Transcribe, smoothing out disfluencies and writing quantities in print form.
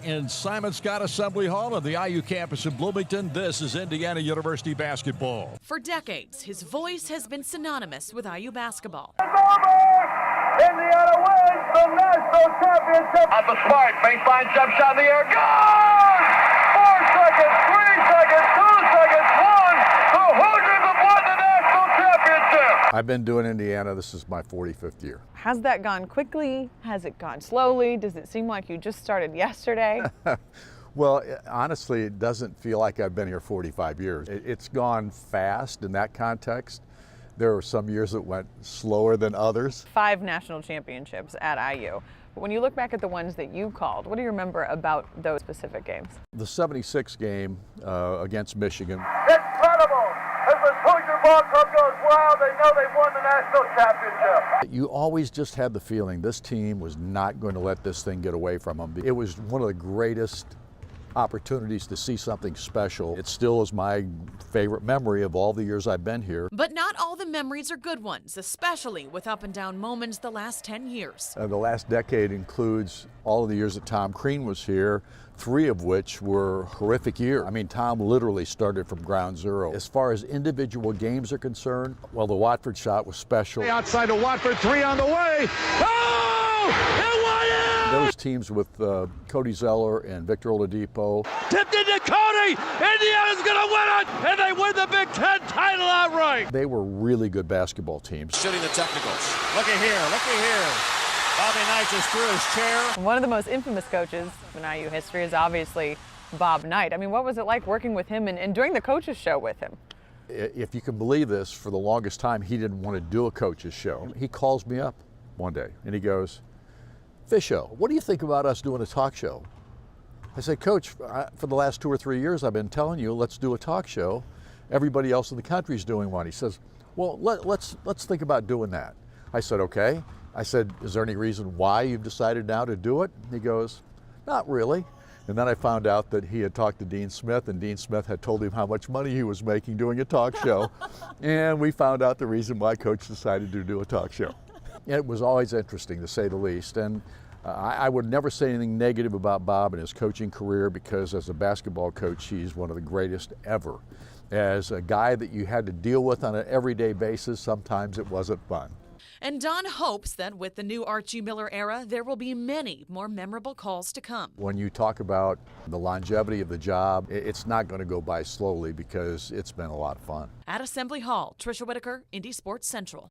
in Simon Scott Assembly Hall of the IU campus in Bloomington. This is Indiana University basketball. For decades, his voice has been synonymous with IU basketball. It's over! Indiana wins the national championship! At the Smart, baseline jump shot in the air, gone! 4 seconds, 3 seconds, 2 seconds, 1! The Hoosiers have won the national championship! I've been doing Indiana, this is my 45th year. Has that gone quickly? Has it gone slowly? Does it seem like you just started yesterday? Well, honestly, it doesn't feel like I've been here 45 years. It's gone fast in that context. There were some years that went slower than others. 5 national championships at IU. But when you look back at the ones that you called, what do you remember about those specific games? The 76 game against Michigan. Incredible! As the Hoosier ball club goes wild, they know they've won the national championship. You always just had the feeling this team was not going to let this thing get away from them. It was one of the greatest opportunities to see something special. It still is my favorite memory of all the years I've been here. But not all the memories are good ones, especially with up and down moments the last 10 years. The last decade includes all of the years that Tom Crean was here, 3 of which were horrific years. I mean, Tom literally started from ground zero. As far as individual games are concerned, well, the Watford shot was special. Outside of Watford, 3 on the way. Oh! It won it! Those teams with Cody Zeller and Victor Oladipo. Tipped into Cody! Indiana's gonna win it! And they win the Big Ten title outright! They were really good basketball teams. Shooting the technicals. Looky here. Bobby Knight just threw his chair. One of the most infamous coaches in IU history is obviously Bob Knight. I mean, what was it like working with him and doing the coaches show with him? If you can believe this, for the longest time, he didn't want to do a coach's show. He calls me up one day and he goes, Fischer, what do you think about us doing a talk show? I said, Coach, for the last 2 or 3 years, I've been telling you, let's do a talk show. Everybody else in the country is doing one. He says, well, let's think about doing that. I said, okay. I said, is there any reason why you've decided now to do it? He goes, not really. And then I found out that he had talked to Dean Smith, and Dean Smith had told him how much money he was making doing a talk show. And we found out the reason why Coach decided to do a talk show. It was always interesting, to say the least. And I would never say anything negative about Bob and his coaching career, because as a basketball coach, he's one of the greatest ever. As a guy that you had to deal with on an everyday basis, sometimes it wasn't fun. And Don hopes that with the new Archie Miller era, there will be many more memorable calls to come. When you talk about the longevity of the job, it's not going to go by slowly, because it's been a lot of fun. At Assembly Hall, Tricia Whitaker, Indy Sports Central.